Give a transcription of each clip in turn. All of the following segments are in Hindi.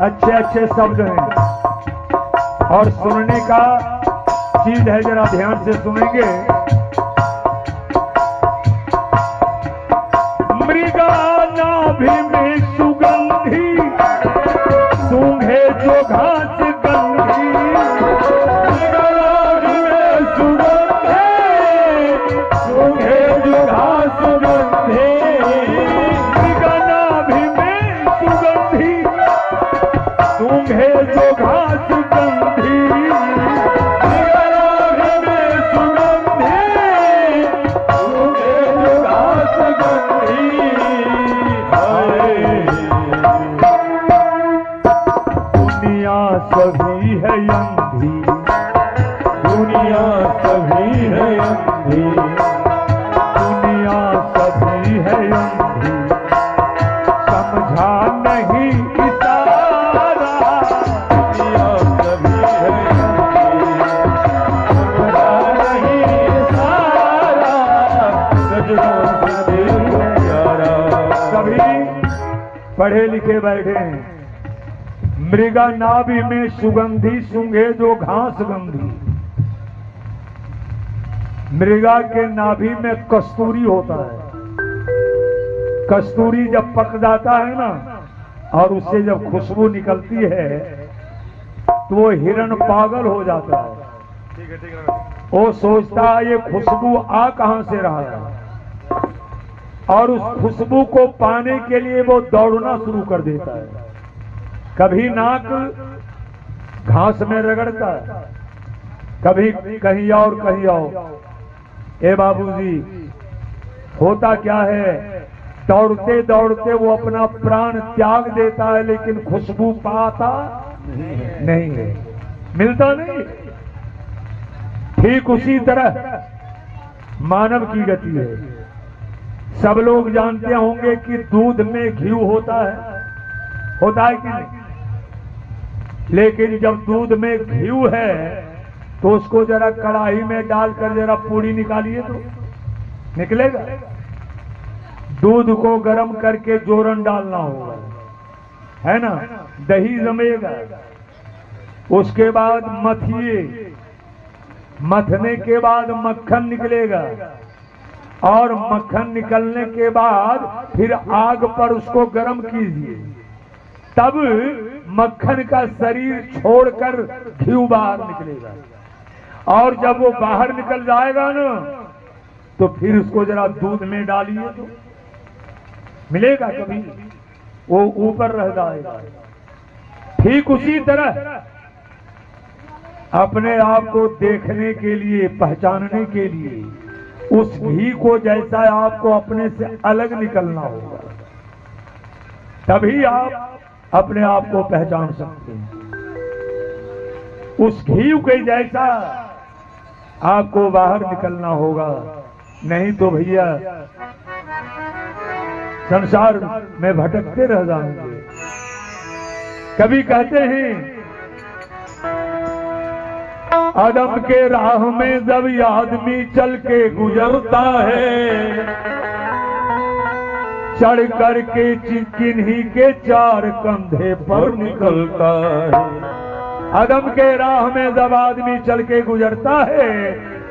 अच्छे अच्छे शब्द हैं और सुनने का चीज है, जरा ध्यान से सुनेंगे। मृगा नाभि में सुगंधी सूंघे जो घास गंधी, मृगा नाभि में सुगंधी सूंघे जो घास गंधी, मृगा नाभि में सुगंधी सूंघे जो घास गंधी, मृगा नाभि में सुगंधी सूंघे जो घास गंधी। दुनिया सभी है अंधी, दुनिया सभी है अंधी, दुनिया सभी है अंधी, समझा नहीं इशारा, दुनिया सभी है अंधी, समझा नहीं इशारा, सजनों से देखो प्यारा। सभी पढ़े लिखे बैठे हैं। मृगा नाभि में सुगंधी सूंघे जो घास गंधी। मृगा के नाभि में कस्तूरी होता है। कस्तूरी जब पक जाता है ना और उससे जब खुशबू निकलती है तो वो हिरण पागल हो जाता है। वो सोचता है ये खुशबू आ कहां से रहा है, और उस खुशबू को पाने के लिए वो दौड़ना शुरू कर देता है। कभी नाक घास में रगड़ता है, कभी कहीं और कहीं और। ए बाबूजी, होता क्या है, दौड़ते दौड़ते वो अपना प्राण त्याग देता है, लेकिन खुशबू पाता नहीं है, मिलता नहीं। ठीक उसी तरह मानव की गति है। सब लोग जानते होंगे कि दूध में घी होता है कि नहीं? लेकिन जब दूध में घी है तो उसको जरा कढ़ाई में डालकर जरा पूड़ी निकालिए तो निकलेगा। दूध को गर्म करके जोरन डालना होगा, है ना, दही जमेगा। उसके बाद मथिए, मथने के बाद मक्खन निकलेगा, और मक्खन निकलने के बाद फिर आग पर उसको गर्म कीजिए, तब मक्खन का शरीर छोड़कर घी बाहर निकलेगा। और जब वो बाहर निकल जाएगा ना तो फिर उसको जरा दूध में डालिए तो मिलेगा, कभी वो ऊपर रह जाएगा। ठीक उसी तरह अपने आप को देखने के लिए, पहचानने के लिए उस घी को जैसा आपको अपने से अलग निकलना होगा, तभी आप अपने आप को पहचान सकते हैं। उस घी के जैसा आपको बाहर निकलना होगा, नहीं तो भैया संसार में भटकते रह जाएंगे। कभी कहते हैं, आदम के राह में जब आदमी चल के गुजरता है, चढ़ करके किन्हीं के चार कंधे पर निकलता है। आदम के राह में जब आदमी चल के गुजरता है,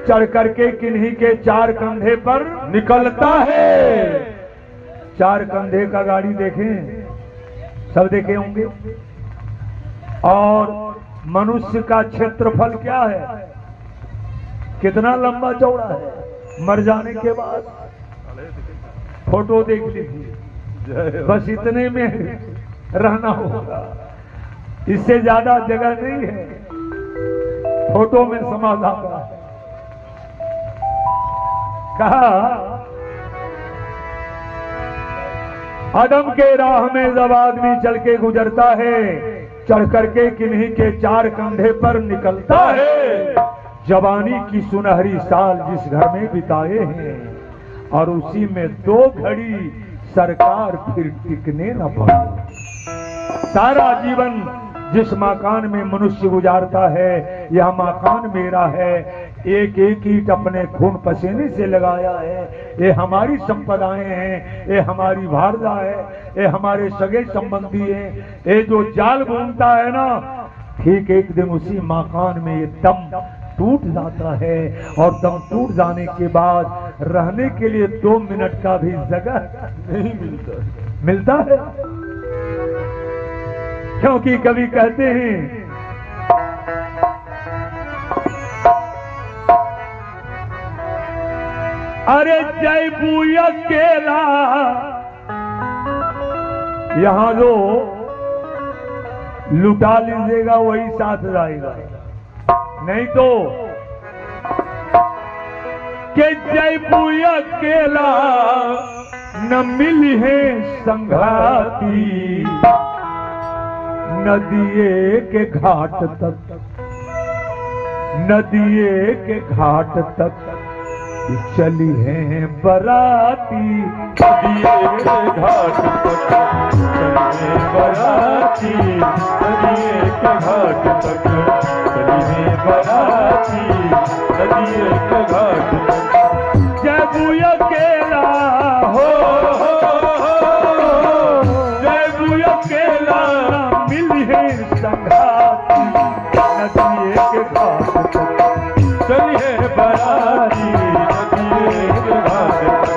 चढ़ करके किन्हीं के चार कंधे पर निकलता है। चार कंधे का गाड़ी देखें, सब देखे होंगे। और मनुष्य का क्षेत्रफल क्या है, कितना लंबा चौड़ा है, मर जाने के बाद फोटो देख लीजिए, बस इतने में रहना होगा, इससे ज्यादा जगह नहीं है, फोटो में समा जाता है। कहा, आदम के राह में जब आदमी चल के गुजरता है, चढ़ करके किन्हीं के चार कंधे पर निकलता है। जवानी की सुनहरी साल जिस घर में बिताए हैं, और उसी में 2 घड़ी सरकार फिर टिकने न पाए। सारा जीवन जिस मकान में मनुष्य गुजारता है, यह मकान मेरा है, एक एक ईंट अपने खून पसीने से लगाया है। ये हमारी संपदाएं हैं, ये हमारी भारदा है, ये हमारे सगे संबंधी हैं। ये जो जाल बुनता है ना, ठीक एक दिन उसी मकान में ये दम टूट जाता है, और दम टूट जाने के बाद रहने के लिए 2 मिनट का भी जगह नहीं मिलता है। क्योंकि कभी कहते हैं अरे जय बूया केला, यहां जो लुटा लीजिएगा वही साथ जाएगा, नहीं तो के जय बूया केला न मिली है संघाती, नदिये के घाट तक, नदिये के घाट तक चली है बराती, नदिये के घाट तक चली है बराती, नदिये के घाट तक चली है बराती, नदिये के घाट तक। जय बूया केला हो, जय बूया केला मिली है संघाती, नदिये के घाट तक चली है बराती, नदिये के घाट तक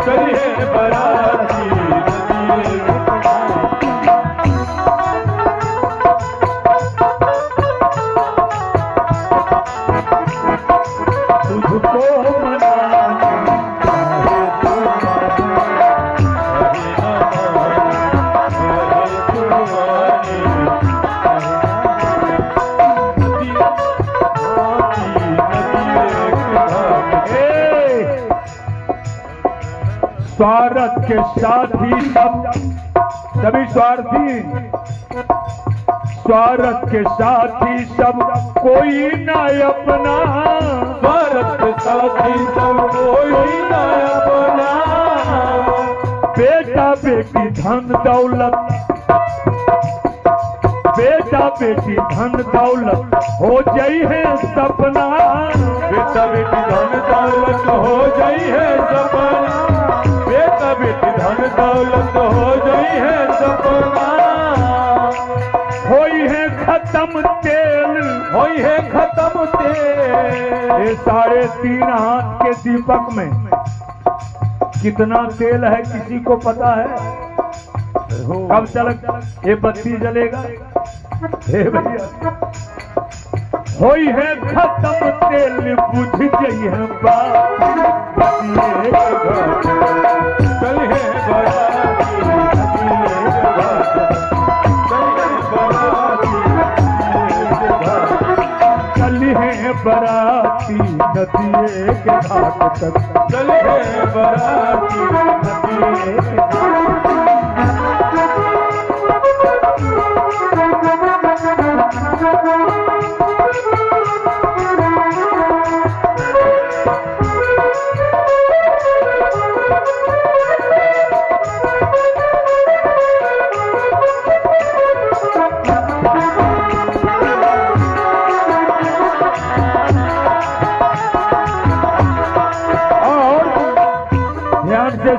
चली है बराती, नदिये के घाट तुझको मनाने स्वार्थ के साथी सब, सभी स्वार्थी, स्वार्थ के साथी सब कोई न अपना, स्वार्थ के साथी सब कोई न अपना, बेटा बेटी धन दौलत, बेटा बेटी धन दौलत हो जाई है सपना, बेटा बेटी धन दौलत हो जाई है सपना, बेटा बेटी धन दौलत हो जाई है सपना, होई है खत्म तेल, होई है खत्म तेल। ये 3.5 हाथ के दीपक में कितना तेल है किसी को पता है? कब चल ये बत्ती जलेगा? हे भैया, होई है खत्म तेल बुझ गई है बात, चल है बराती, नदिये के घाट तक चल है बराती, नदिये के घाट चली है बराती नदिये के घाट तक, चल है बराती, नदिये के घाट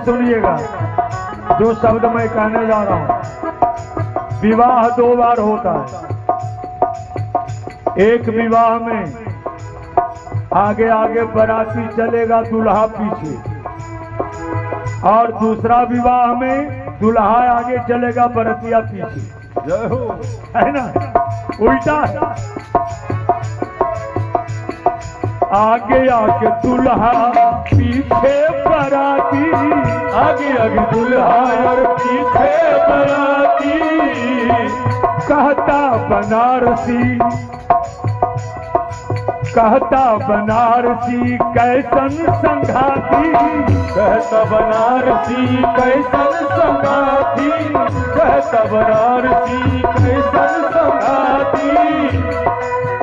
सुनिएगा जो शब्द मैं कहने जा रहा हूं। विवाह 2 बार होता है। एक विवाह में आगे आगे बाराती चलेगा, दुल्हा पीछे, और दूसरा विवाह में दुल्हा आगे चलेगा, बरतिया पीछे। जय हो, है ना? उल्टा है। आगे आगे दुल्हा पीछे बराती, आगे आगे दुल्हा और पीछे बराती, कहता बनारसी, कहता बनारसी कैसन संघाती, कहता बनारसी कैसन संगाती, कहता बनारसी कैसन संगाती।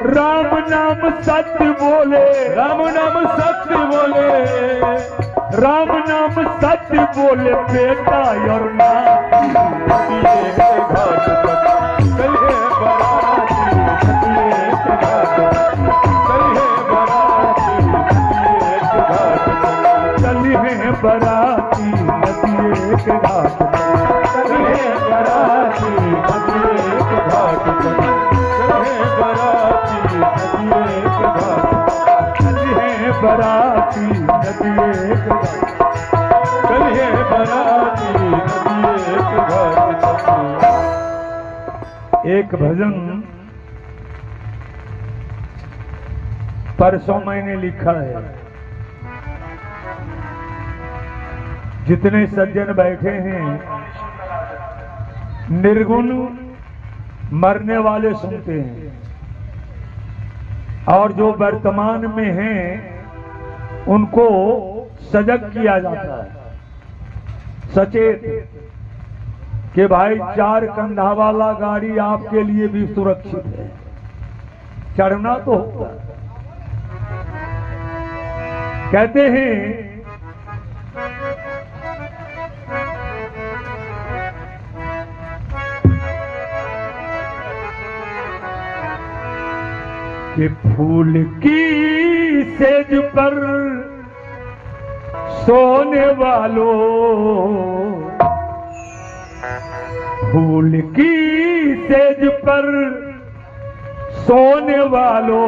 राम नाम सत्य बोले, राम नाम सत्य बोले, राम नाम सत्य बोले, बेटा और नाती, नदिये के घाट तक चल है बराती, नदिये के घाट तक चल है बराती, बराती नदी एक घाट, चलिए बराती नदी एक घाट। एक भजन परसों मैंने लिखा है। जितने सज्जन बैठे हैं निर्गुण मरने वाले सुनते हैं, और जो वर्तमान में हैं उनको सजग किया जाता है, सचेत कि भाई 4 कंधा वाला गाड़ी आपके लिए भी सुरक्षित है, चढ़ना तो होगा। कहते हैं कि फूल की सेज पर सोने वालों, फूल की सेज पर सोने वालों,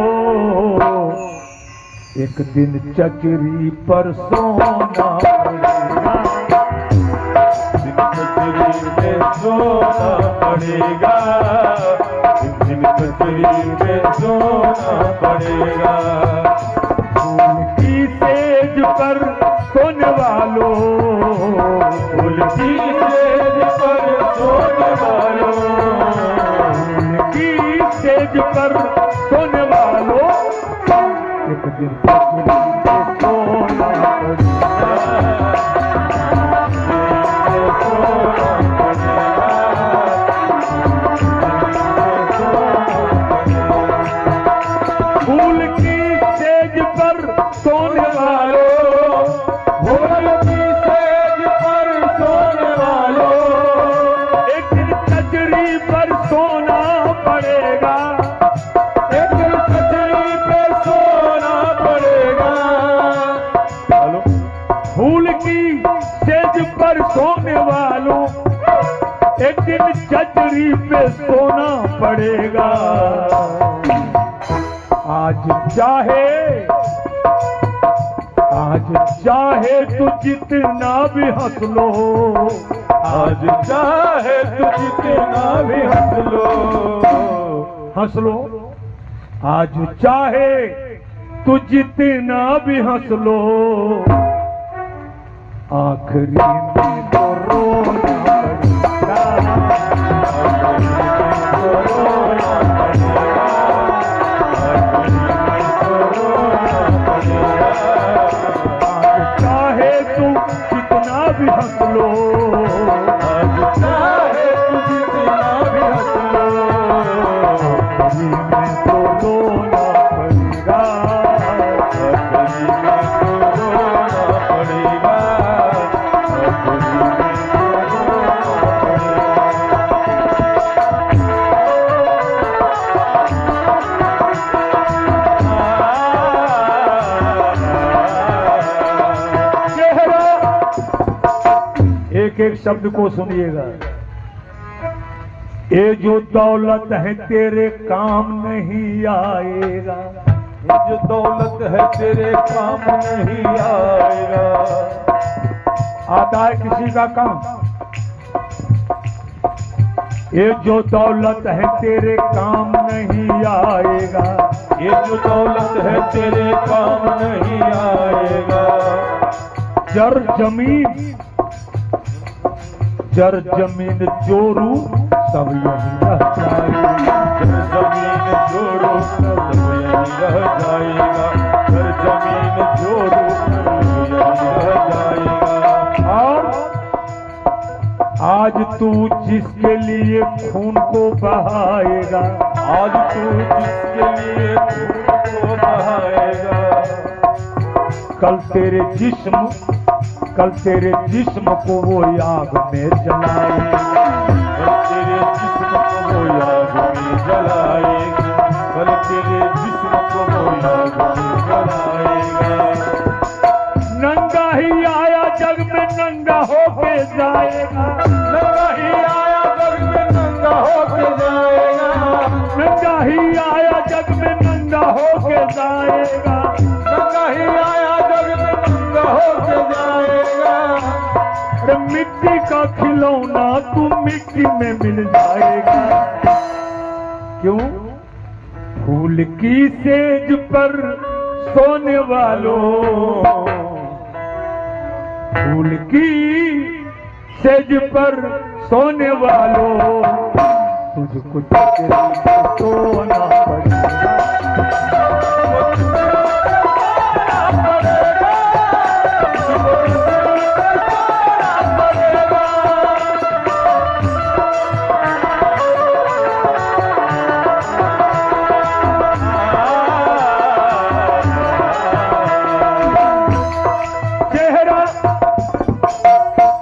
एक दिन चचरी पर सोना पड़ेगा, दिन कचरी में सोना पड़ेगा, दिन कचरी में सोना पड़ेगा। फूल की सेज पर सोने वालों, फूल की सेज पर सोने वालों, फूल की सेज पर सोने वालों, एक दिन चचरी पे सोना पड़ेगा, फूल की सेज पर सोने वालों, फूल की सेज पर सोने वालों, एक दिन कचरी पर सोना पड़ेगा, एक दिन कचरी पे सोना पड़ेगा। हेलो, फूल की सेज पर सोने वालों, एक दिन चचरी पे सोना पड़ेगा। आज चाहे तू जितना भी हंस लो, आज चाहे तू जितना भी हंस लो, आज चाहे तू जितना भी हंस लो, आखिरी में तो रोना पड़ेगा, चाहे तू कितना भी हंस लो, आज चाहे तू जितना भी हंस लो, आखिरी में तो रोना पड़ेगा, आखिरी में तो रोना पड़ेगा, आखिरी में तो रोना चेहरा, एक एक शब्द को सुनिएगा। ये जो दौलत है तेरे काम नहीं आएगा, ये जो दौलत है तेरे काम नहीं आएगा। आता है किसी का काम? ये जो दौलत है तेरे काम नहीं आएगा, ये जो दौलत है तेरे काम नहीं आएगा। जर जमीन जोरू सब यही रह जाएगा, जर जमीन जोड़ो सब यही रह जाएगा, जर जमीन जोड़ो सब यही रह जाएगा। और आज तू जिसके लिए खून को बहाएगा, आज तू जिसके लिए खून को बहाएगा, कल तेरे जिस्म को वो आग में जलाएगा, कल तेरे जिस्म को वो आग में जलाएगा, कल तेरे जिस्म को वो आग में जलाएगा। नंगा ही आया जग में नंगा होके जाएगा, नंगा ही आया जग में नंगा होके जाएगा, नंगा ही आया जग में नंगा होके जाएगा, नंगा ही आया जग में मिल जाएगा। क्यों? फूल की सेज पर सोने वालों, फूल की सेज पर सोने वालों, तुझको सोना पड़ेगा।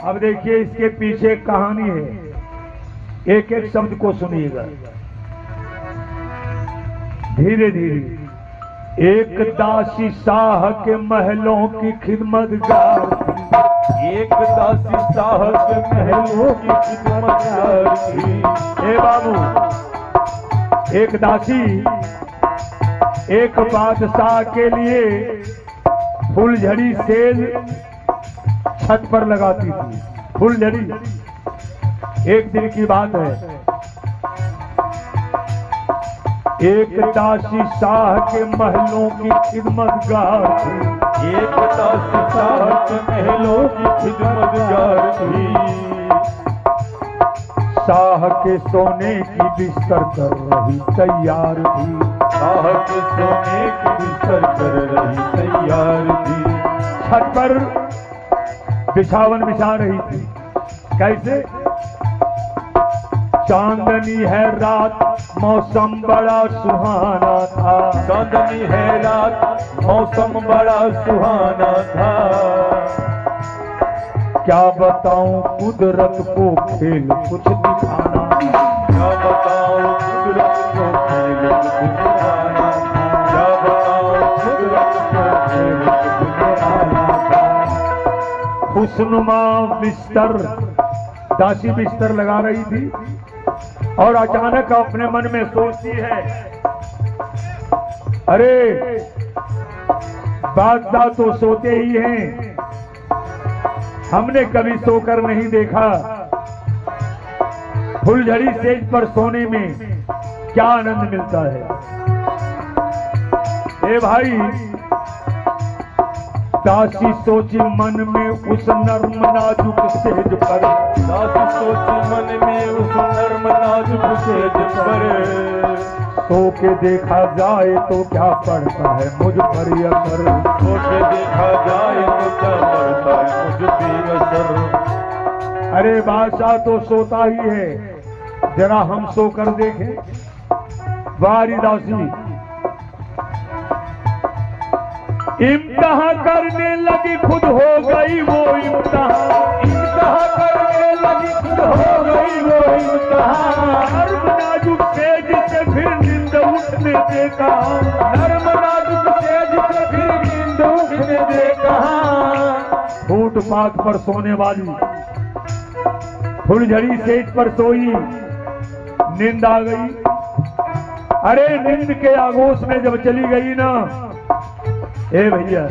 अब देखिए इसके पीछे एक कहानी है, एक एक शब्द को सुनिएगा धीरे धीरे। एक दासी शाह के महलों की खिदमतगार थी, एक दासी शाह के महलों की खिदमतगार थी। ए बाबू, एक दासी एक बादशाह के लिए फुलझड़ी सेज छत पर लगाती थी। फुलझड़ी, एक दिन की बात है, एक दासी शाह के महलों की खिदमतगार थी, एक दासी शाह के महलों की खिदमतगार थी। शाह के सोने की बिस्तर कर रही तैयार थी, शाह के सोने की बिस्तर कर रही तैयार थी। छत पर बिछावन बिछा रही थी। कैसे? चांदनी है रात, मौसम बड़ा सुहाना था, चांदनी है रात, मौसम बड़ा सुहाना था। क्या बताऊं कुदरत को खेल कुछ दिखाना, क्या बताऊं कुदरत को खेल कुछ दिखाना, क्या बताऊं कुदरत को खेल कुछ दिखाना था। खुशनुमा बिस्तर, दासी बिस्तर लगा रही थी और अचानक अपने मन में सोचती है, अरे बादशाह तो सोते ही हैं, हमने कभी सोकर नहीं देखा। फुलझड़ी सेज पर सोने में क्या आनंद मिलता है। ए भाई, दासी सोची मन में उस नर्म नाजुक सेज पर, दासी सोची मन में उस नर्म नाजुक सेज पर, सो के देखा जाए तो क्या पड़ता है मुझ पर असर, सो के देखा जाए तो क्या पड़ता है मुझ पर असर। अरे बादशाह तो सोता ही है, जरा हम सोकर देखें। वारी दासी इम्तिहान करने लगी, खुद हो गई वो इम्तिहान, इम्तिहान करने लगी, खुद हो गई वो इम्तिहान। नर्म नाजुक सेज से फिर नींद उठने दे कहा, नर्म नाजुक सेज से फिर नींद उठने दे कहा। फुटपाथ पर सोने वाली फुलझड़ी सेज पर सोई, नींद आ गई। अरे नींद के आगोश में जब चली गई ना, ए भैया,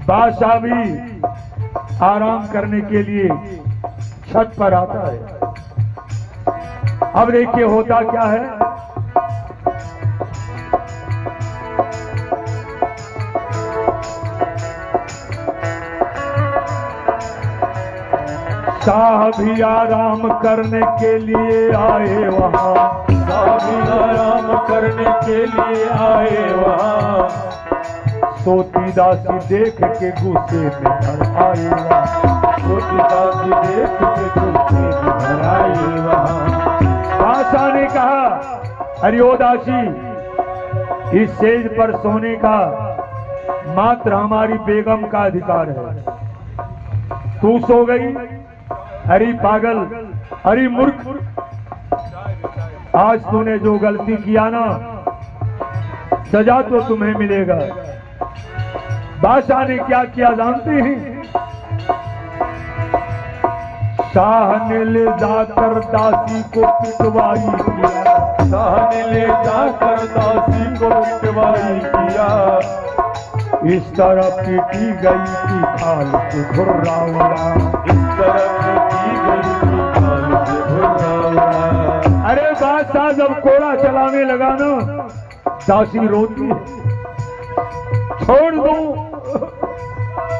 बादशाह भी आराम करने के लिए छत पर आता है। अब देखिए होता क्या है, शाह भी आराम करने के लिए आए वहां, शाह भी आराम करने के लिए आए वहां। सोती दासी देख के गुस्से में भर आए वहां, सोती दासी देख के गुस्से में भर आए वहां। बादशाह ने कहा, अरे ओ दासी, इस सेज पर सोने का मात्र हमारी बेगम का अधिकार है, तू सो गई। अरे पागल, अरे मूर्ख, आज तूने जो गलती किया ना, सजा तो तुम्हें मिलेगा। बादशाह ने क्या किया जानते हैं? शाह ने ले जाकर दासी को पिटवाई किया, शाह ने ले जाकर दासी को पिटवाई किया। इस तरह पीटी गई कि खाल से घुर्रा उड़ा, इस तरह पीटी गई कि खाल से बादशाह जब कोड़ा चलाने लगा ना, दासी रोती है,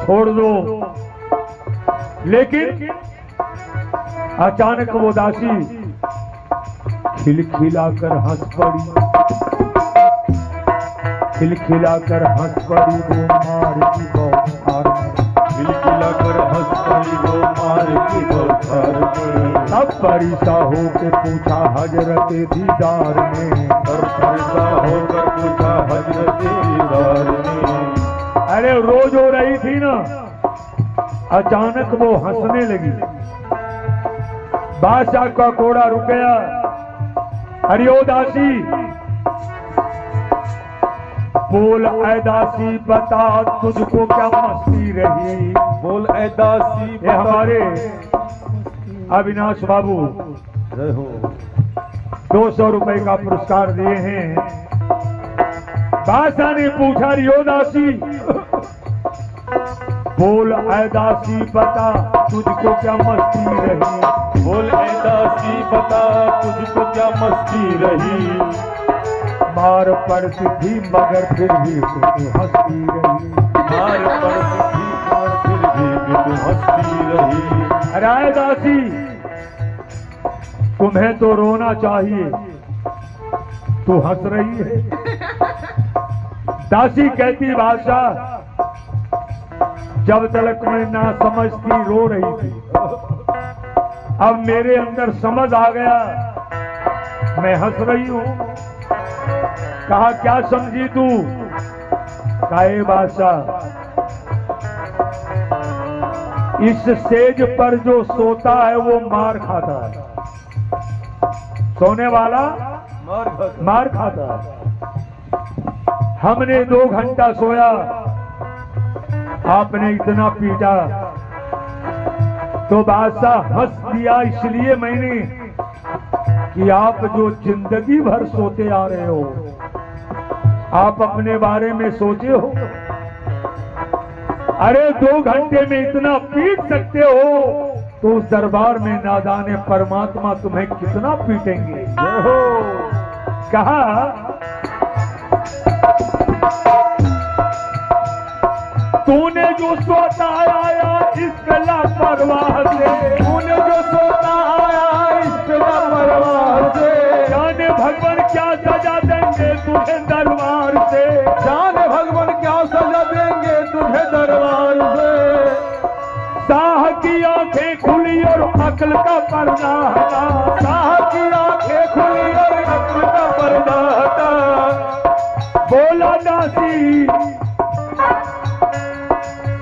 छोड़ दो। लेकिन अचानक वो दासी खिलखिलाकर हंस पड़ी, वो मार की बौछार में, खिलखिलाकर हंस पड़ी वो मार की बौछार में। तब परिसा होके पूछा हजरत दीदार ने, तब परिसा होकर पूछा हजरत दीदार ने। अरे रोज हो रही थी ना, अचानक वो हंसने लगी। बादशाह का कोड़ा रुक गया। हरिओ दासी, बोल ऐ दासी बता तुझको क्या मस्ती रही। बोल ऐ दासी ये हमारे अविनाश बाबू जय हो 200 रुपए का पुरस्कार दिए हैं। बादशाह ने पूछा रियो दासी, बोल ऐ दासी बता तुझको क्या मस्ती रही। बोल ऐ दासी बता तुझको क्या मस्ती रही। मार पड़ती थी मगर फिर भी तू हंसती रही। मार पड़ती थी और फिर भी तू हंसती रही। अरे दासी, तुम्हें तो रोना चाहिए, तू हंस रही है। दासी कहती बादशाह, जब तक मैं ना समझती रो रही थी, अब मेरे अंदर समझ आ गया, मैं हंस रही हूं। कहा क्या समझी तू? कहे बादशाह, इस सेज पर जो सोता है वो मार खाता है, सोने वाला मार खाता है। हमने 2 घंटा सोया, आपने इतना पीटा। तो बादशाह हंस दिया, इसलिए मैंने कि आप जो जिंदगी भर सोते आ रहे हो, आप अपने बारे में सोचे हो? अरे 2 घंटे में इतना पीट सकते हो तो उस दरबार में नादाने परमात्मा तुम्हें कितना पीटेंगे। कहा तूने जो सोता आया इस लापरवाह से, तूने जो सोता आया इस लापरवाह से। जाने भगवान क्या सजा देंगे तुझे दरबार से। जाने भगवान क्या सजा देंगे तुझे दरबार से। साह की आंखें खुली और अक्ल का पर्दा हटा। साह की आंखें खुली और अक्ल का पर्दा हटा। बोला दासी,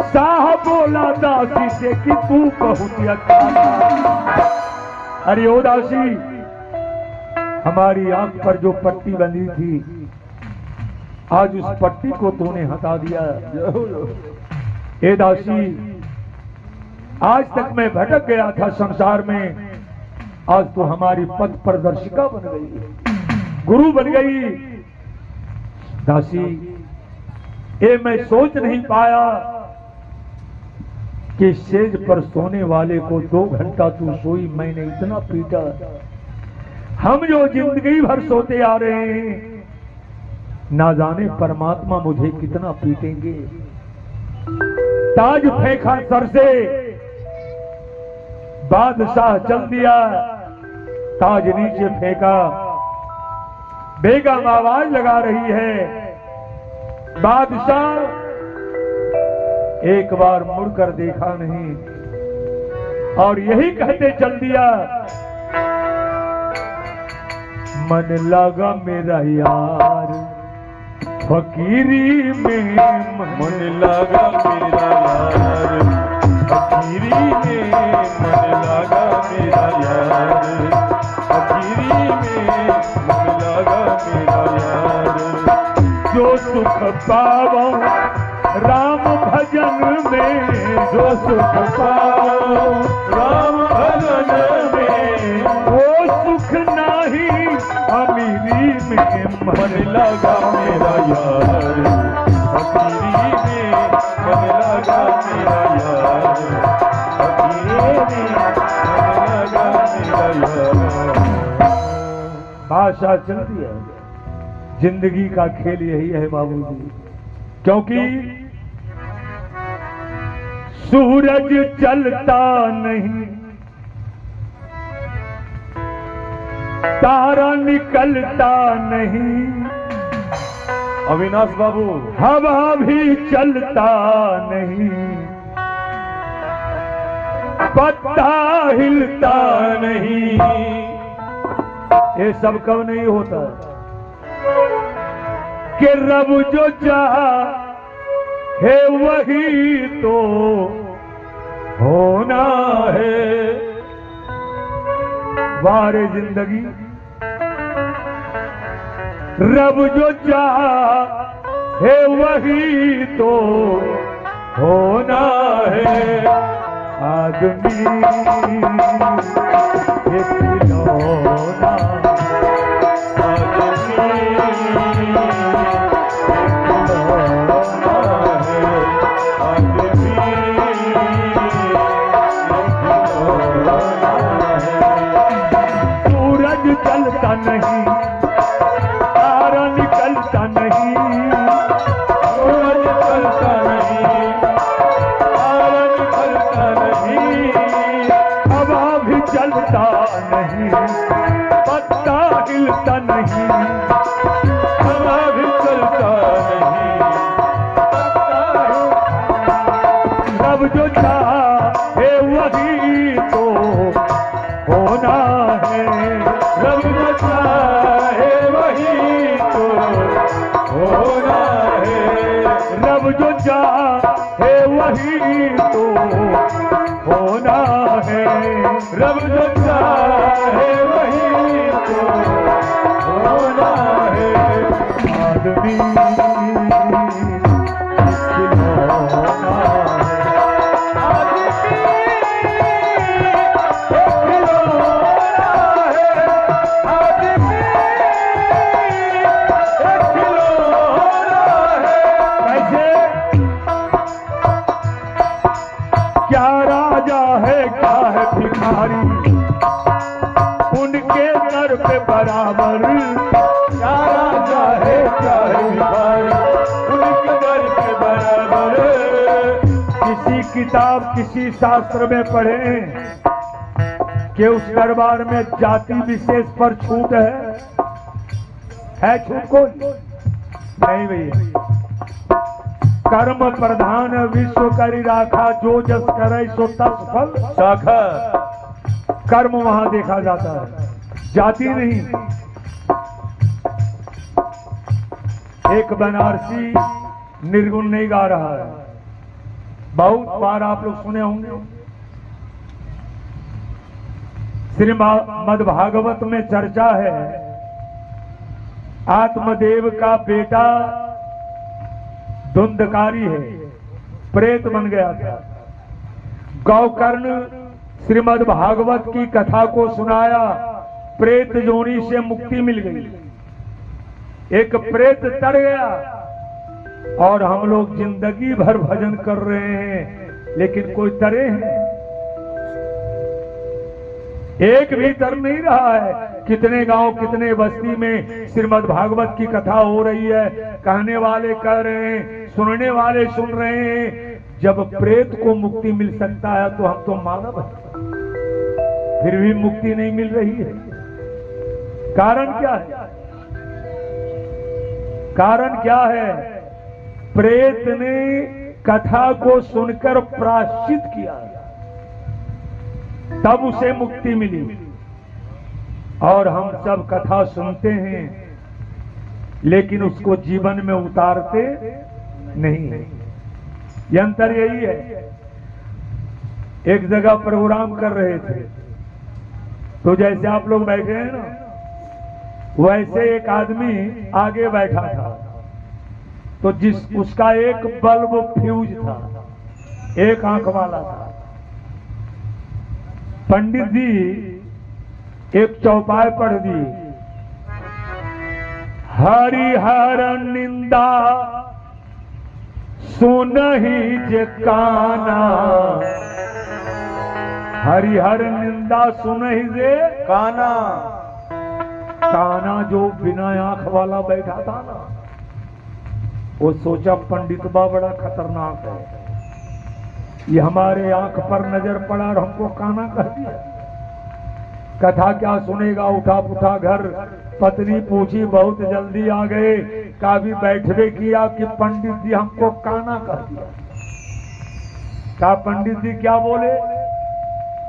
साह बोला दासी से कि तू बहुत अच्छा। अरे ओ दासी, हमारी आंख पर जो पट्टी बंधी थी, आज उस पट्टी को तूने हटा दिया। ए दासी, आज तक मैं भटक गया था संसार में, आज तो हमारी पथ प्रदर्शिका बन गई, गुरु बन गई। दासी, ये मैं सोच नहीं पाया कि सेज पर सोने वाले को 2 घंटा तू सोई, मैंने इतना पीटा। हम जो जिंदगी भर सोते आ रहे हैं, ना जाने परमात्मा मुझे कितना पीटेंगे। ताज फेंका सर से, बादशाह चल दिया, ताज नीचे फेंका। बेगम आवाज लगा रही है, बादशाह एक बार मुड़कर देखा नहीं और यही कहते चल दिया, मन लगा मेरा यार फकीरी में। मन लगा मेरा यार फकीरी में। मन लगा मेरा यार फकीरी में। मन लगा मेरा यार। जो सुख पावो राम भजन में, जो सुख पाओ राम भजन में। वो सुख नहीं अमीरी में। मन लगा मेरा यार फकीरी में। मन लगा मेरा यार फकीरी में। मन लगा मेरा यार। भाषा चलती है। जिंदगी का खेल यही है बाबूजी, क्योंकि सूरज चलता नहीं, तारा निकलता नहीं, अविनाश बाबू हवा भी चलता नहीं, पत्ता हिलता नहीं। ये सब कब नहीं होता कि रब जो चाह है वही तो होना है। वारे जिंदगी, रब जो चाह है वही तो होना है। आदमी ये खिलौना, चलता नहीं, तारा निकलता नहीं, सूरज चलता नहीं, तारा निकलता नहीं, हवा भी चलता नहीं, पत्ता हिलता नहीं, हवा भी चलता नहीं, रब जो चाहे वही तो होना है। रब जो चाहे वही तो होना है। रब जो चाहे वही तो होना है। रब जो चाहे वही तो होना है। आदमी उनके दर पे बराबर, क्या राजा है क्या भिखारी, उनके दर पे बराबर। किसी किताब किसी शास्त्र में पढ़े कि उस दरबार में जाति विशेष पर छूट है छूट कोई नहीं भैया। कर्म प्रधान विश्व करी राखा, जो जस करे सो तस फल शाखा। कर्म वहां देखा जाता है, जाति नहीं। एक बनारसी निर्गुण नहीं गा रहा है, बहुत बार आप लोग सुने होंगे। श्रीमद् भागवत में चर्चा है, आत्मदेव का बेटा धुंधकारी है, प्रेत बन गया था। गौकर्ण श्रीमद् भागवत की कथा को सुनाया, प्रेत जोनी से मुक्ति मिल गई। एक प्रेत तर गया और हम लोग जिंदगी भर भजन कर रहे हैं, लेकिन कोई तरे हैं? एक भी तर नहीं रहा है। कितने गांव कितने बस्ती में श्रीमद् भागवत की कथा हो रही है, कहने वाले कह रहे हैं, सुनने वाले सुन रहे हैं। जब प्रेत को मुक्ति मिल सकता है तो हम तो मानव हैं, फिर भी मुक्ति नहीं मिल रही है। कारण क्या है? कारण क्या है? प्रेत ने कथा को सुनकर प्रायश्चित किया, तब उसे मुक्ति मिली। और हम सब कथा सुनते हैं लेकिन उसको जीवन में उतारते नहीं है। यंत्र यही है। एक जगह प्रोग्राम कर रहे थे, तो जैसे आप लोग बैठे हैं ना, वैसे एक आदमी आगे बैठा था, तो उसका एक बल्ब फ्यूज था, एक आंख वाला था। पंडित जी एक चौपाई पढ़ दी, हरिहर निंदा सुनहि जे काना, हरिहर निंदा सुनहि जे काना। काना जो बिना आंख वाला बैठा था ना, वो सोचा पंडित बा बड़ा खतरनाक है, ये हमारे आंख पर नजर पड़ा और हमको काना कह दिया। कथा क्या सुनेगा, उठा पुठा घर, पत्नी पूछी, बहुत जल्दी आ गए, का भी बैठवे किया कि पंडित जी हमको काना कह दिया। का पंडित जी क्या बोले,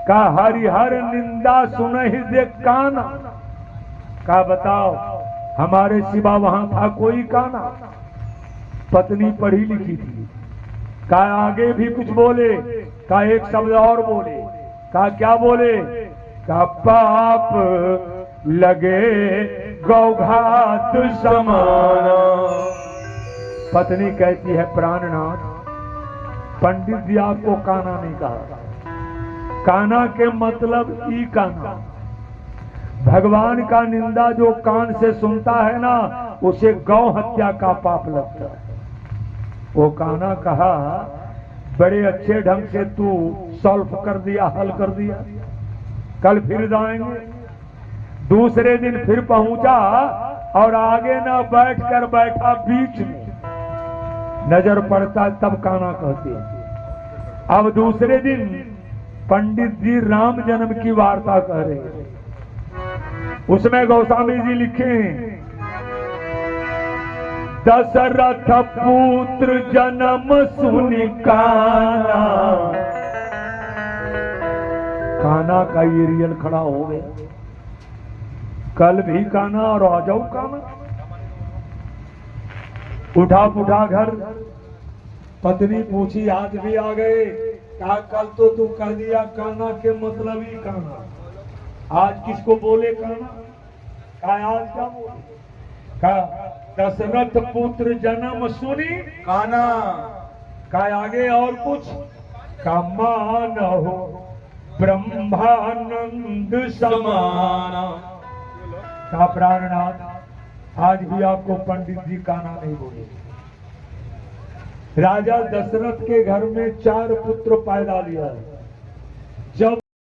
का हरिहर निंदा सुनहि दे काना। का बताओ हमारे सिवा वहां था कोई काना। पत्नी पढ़ी लिखी थी, का आगे भी कुछ बोले, का एक शब्द और बोले, का क्या बोले, का पाप लगे गौघात समाना। पत्नी कहती है, प्राणनाथ पंडित जी आपको काना नहीं कहा, काना के मतलब ई काना। भगवान का निंदा जो कान से सुनता है ना, उसे गौ हत्या का पाप लगता है। वो काना कहा, बड़े अच्छे ढंग से तू सॉल्व कर दिया, हल कर दिया, कल फिर जाएंगे। दूसरे दिन फिर पहुंचा और आगे ना बैठ कर बैठा बीच में, नजर पड़ता तब काना कहते हैं। अब दूसरे दिन पंडित जी राम जन्म की वार्ता कह रहे हैं, उसमें गोस्वामी जी लिखे, दशरथ पुत्र जन्म सुनि काना। काना का ये रियल खड़ा हो गया, कल भी काना और आ जाओ काना। उठा पुठा घर, पत्नी पूछी, आज भी आ गए, कहा कल तो तू कह दिया काना के मतलब ही काना, आज किसको बोले काना। कहा आज क्या बोले, कहा दशरथ पुत्र जन्म सुनी काना। का आगे और कुछ, का मान हो ब्रह्मानंद समाना। का प्राणनाथ आज भी आपको पंडित जी काना नहीं बोले। राजा दशरथ के घर में 4 पुत्र पैदा लिया है,